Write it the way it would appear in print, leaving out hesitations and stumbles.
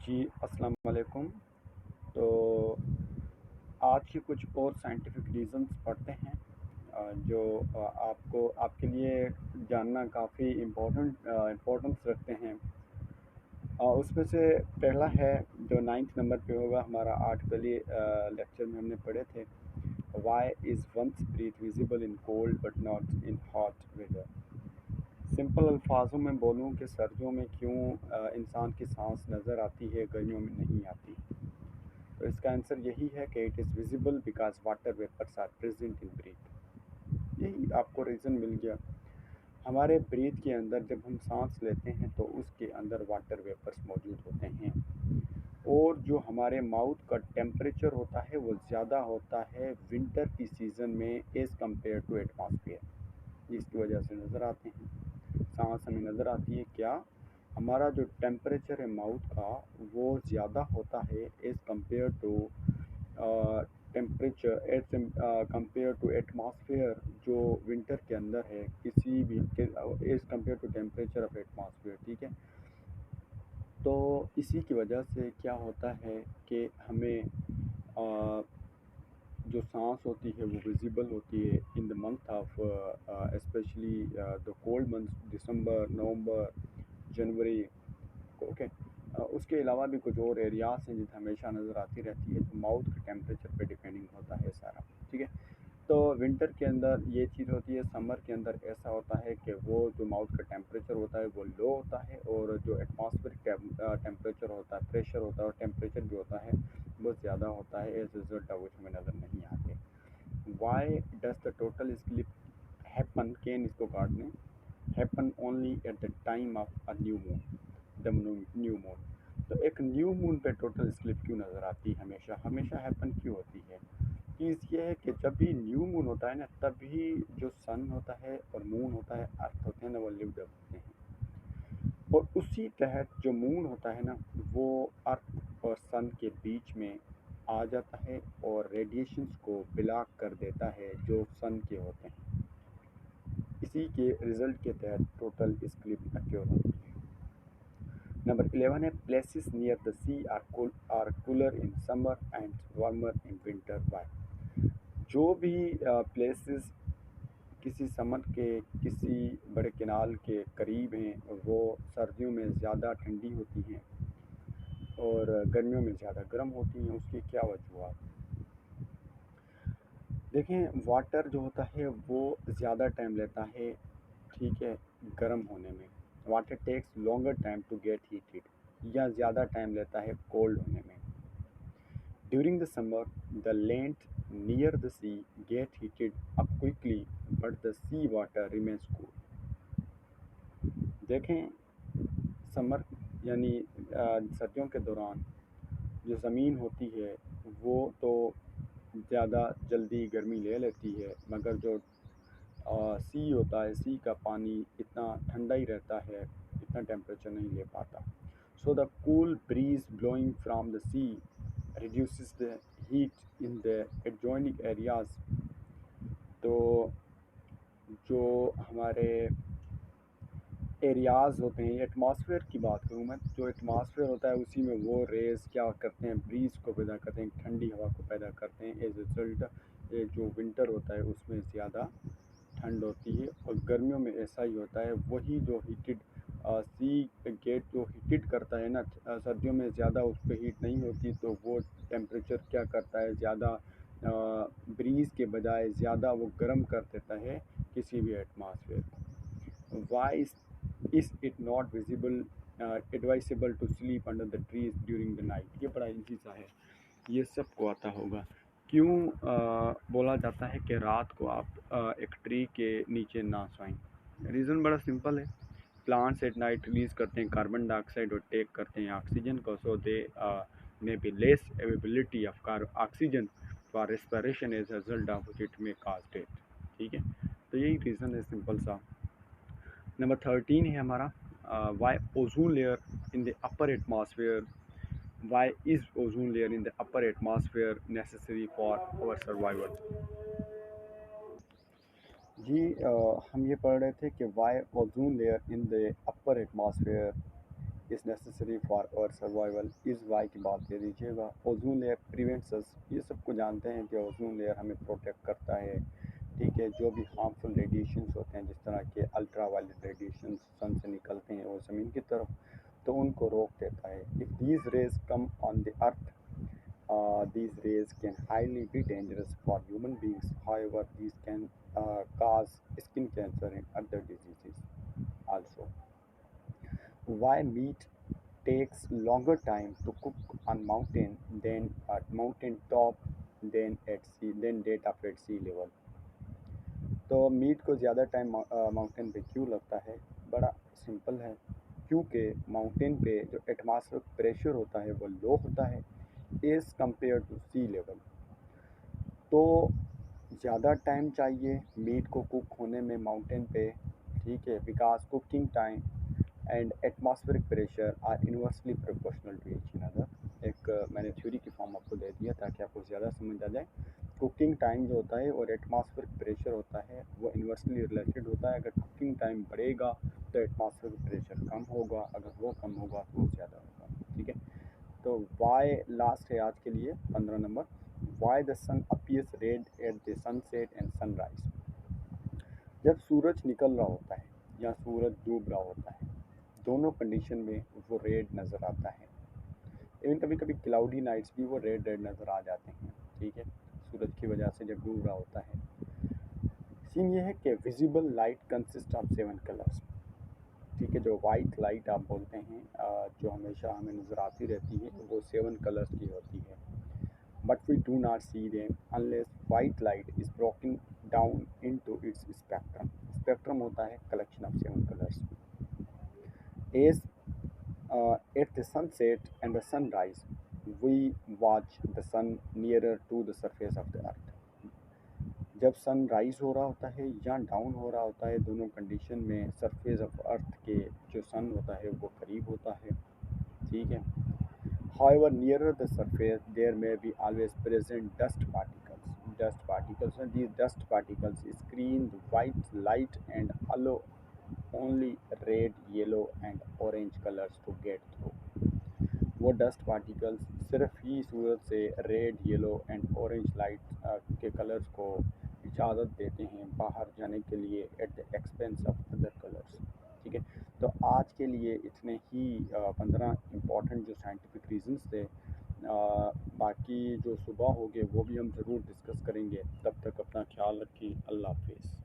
जी, अस्सलाम वालेकुम। तो आज की कुछ और साइंटिफिक रीज़न्स पढ़ते हैं जो आपको आपके लिए जानना काफ़ी इम्पोर्टेंस रखते हैं। उसमें से पहला है जो 9th नंबर पे होगा हमारा आर्ट वाली लेक्चर में हमने पढ़े थे, why is one's breath visible in cold but not in hot weather. Simple अल्फाजों में बोलूँ कि सर्दियों में क्यों इंसान की सांस नज़र आती है, गर्मियों में नहीं आती। तो इसका आंसर यही है कि it is visible because water vapors are present in breath. यही आपको रीज़न मिल गया। हमारे ब्रीथ के अंदर जब हम सांस लेते हैं तो उसके अंदर वाटर वेपर्स मौजूद होते हैं, और जो हमारे माउथ का टेम्परेचर होता है वो ज़्यादा होता है विंटर की सीज़न में एज़ कम्पेयर टू एटमॉस्फेयर, जिसकी वजह से नज़र आते हैं। सांस हमें नज़र आती है क्या, हमारा जो टेम्परेचर है माउथ का वो ज़्यादा होता है as compare to temperature as compare to atmosphere, जो विंटर के अंदर है किसी भी as compare to temperature of atmosphere. ठीक है, तो इसी की वजह से क्या होता है कि हमें जो सांस होती है वो विजिबल होती है in the month of specially the cold month December, November, January. Okay, उसके अलावा भी कुछ और एरियाज हैं जिनमें हमेशा नज़र आती रहती है, तो माउथ के टेम्परेचर पे डिपेंडिंग होता है सारा। ठीक है, तो विंटर के अंदर ये चीज़ होती है, समर के अंदर ऐसा होता है कि वो जो माउथ का टेम्परेचर होता है वो लो होता है, और जो एटमॉस्फेरिक टेम्परेचर होता है, प्रेशर होता है और टेम्परेचर भी होता है वो ज़्यादा होता है, एज रिजल्ट ऑफ which हमें नज़र नहीं आते। Why does the total slip happen, केन इसको काटने, happen only at the time of a new moon, the new moon. तो एक न्यू मून पे टोटल स्लिप क्यों नज़र आती है, हमेशा हमेशा हैपन क्यों होती है? चीज़ ये है कि जब भी न्यू मून होता है ना, तभी जो सन होता है और मून होता है, अर्थ होते हैं ना, वो लिव्ड अप होते हैं। और उसी तहत जो मून होता है ना, वो अर्थ और सन के बीच में आ जाता है और रेडिएशंस को ब्लॉक कर देता है जो सन के होते हैं। इसी के रिजल्ट के तहत टोटल स्क्लिप अक्योर होती है। नंबर 11 है places near the sea are cooler in summer and warmer in winter. Why? जो भी प्लेसेस किसी समर के किसी बड़े किनाल के करीब हैं वो सर्दियों में ज़्यादा ठंडी होती हैं और गर्मियों में ज़्यादा गर्म होती हैं। उसकी क्या वजूहत? देखें, वाटर जो होता है वो ज़्यादा टाइम लेता है, ठीक है, गर्म होने में। Water takes longer time to get heated, या ज़्यादा टाइम लेता है कोल्ड होने में। During the summer the land near the sea get heated up quickly but the sea water remains cool. देखें, समर यानी सर्दियों के दौरान जो ज़मीन होती है वो तो ज़्यादा जल्दी गर्मी ले लेती है, मगर जो सी होता है, सी का पानी इतना ठंडा ही रहता है, इतना टेम्परेचर नहीं ले पाता। So the cool breeze blowing from the sea reduces the heat in the adjoining areas। तो जो हमारे एरियाज़ होते हैं, एटमॉस्फेयर की बात करूँ मैं, जो एटमॉस्फेयर होता है उसी में वो रेज़ क्या करते हैं, ब्रीज़ को पैदा करते हैं, ठंडी हवा को पैदा करते हैं। एज रिजल्ट जो विंटर होता है उसमें ज़्यादा ठंड होती है, और गर्मियों में ऐसा ही होता है। वही जो हीटेड सी गेट जो हीटेड करता है ना, सर्दियों में ज़्यादा उस पर हीट नहीं होती, तो वो टेम्परेचर क्या करता है, ज़्यादा ब्रीज़ के बजाय ज़्यादा वो गर्म कर देता है किसी भी एटमॉस्फेयर को। Why is it not visible advisable to sleep under the trees during the night? ये बड़ा इजी सा है, ये सबको आता होगा। क्यों बोला जाता है कि रात को आप एक ट्री के नीचे ना सोएं? रीज़न बड़ा सिंपल है। प्लांट्स एट नाइट रिलीज़ करते हैं कार्बन डाइऑक्साइड और टेक करते हैं ऑक्सीजन को, so they may be less availability of oxygen for respiration as result of which it may cause death. ठीक है, तो यही रीज़न है सिंपल सा। नंबर 13 है हमारा why ozone layer in the upper atmosphere, why is ozone layer in the upper atmosphere necessary for our survival? जी, हम ये पढ़ रहे थे कि why ozone layer in the upper atmosphere is necessary for our survival, इस why की बात दे दीजिएगा। ओजोन लेयर प्रिवेंट्स अस, ये सबको जानते हैं कि ओजोन लेयर हमें प्रोटेक्ट करता है, ठीक है। जो भी हार्मफुल रेडिएशंस होते हैं, जिस तरह के अल्ट्रा वायलेट रेडिएशन सन से निकलते हैं वो ज़मीन की तरफ, तो उनको रोक देता है। If these raise come on the earth, these rays can highly be dangerous for human beings. However, these can cause skin cancer and other diseases also. Why meat takes longer time to cook on mountain than at mountain top than that of at sea level? तो meet को ज़्यादा time mountain पे क्यों लगता है? बड़ा simple है, क्योंकि माउंटेन पे जो एटमॉस्फेरिक प्रेशर होता है वो लो होता है as compare to sea level. तो ज़्यादा टाइम चाहिए मीट को कुक होने में माउंटेन पे, ठीक है, because cooking time and atmospheric pressure are inversely proportional to each other. एक मैंने थ्योरी की फॉर्म आपको दे दिया ताकि आपको ज़्यादा समझ आ जाए। कुकिंग टाइम जो होता है और एटमॉस्फेरिक प्रेशर होता है वो इन्वर्सली रिलेटेड होता है। अगर कुकिंग टाइम बढ़ेगा तो एटमॉस्फेरिक प्रेशर कम होगा, अगर वो कम होगा तो वो ज़्यादा होगा, ठीक है। तो वाई लास्ट है आज के लिए 15 number, why the sun appears red at the sunset and sunrise. जब सूरज निकल रहा होता है या सूरज डूब रहा होता है, दोनों कंडीशन में वो रेड नज़र आता है। इवन कभी कभी क्लाउडी नाइट्स भी वो रेड रेड नज़र आ जाते हैं, ठीक है, सूरज की वजह से जब डूब रहा होता है। सीन ये है कि visible light consist of 7 colours, ठीक है। जो वाइट लाइट आप बोलते हैं, जो हमेशा हमें नज़र आती रहती है, वो 7 कलर्स की होती है। But we do not see them unless white light is broken down into its spectrum. Spectrum होता है collection of 7 colours. As at the sunset and the sunrise, we watch the sun nearer to the surface of the earth. जब sun rise हो रहा होता है या down हो रहा होता है, दोनों कंडीशन में सरफेस ऑफ अर्थ के जो सन होता है वो करीब होता है, ठीक है। However, nearer the surface, there may be always present dust particles. Dust particles, and these dust particles screen the white light and allow only red, yellow, and orange colors to get through. वो dust particles सिर्फ ही सूरज से red, yellow and orange light के colours को इजाज़त देते हैं बाहर जाने के लिए at the expense of other colours, ठीक है। तो आज के लिए इतने ही 15 इम्पॉर्टेंट जो साइंटिफिक रीजंस थे। बाकी जो सुबह होंगे वो भी हम ज़रूर डिस्कस करेंगे। तब तक अपना ख्याल रखिए। अल्लाह हाफिज़।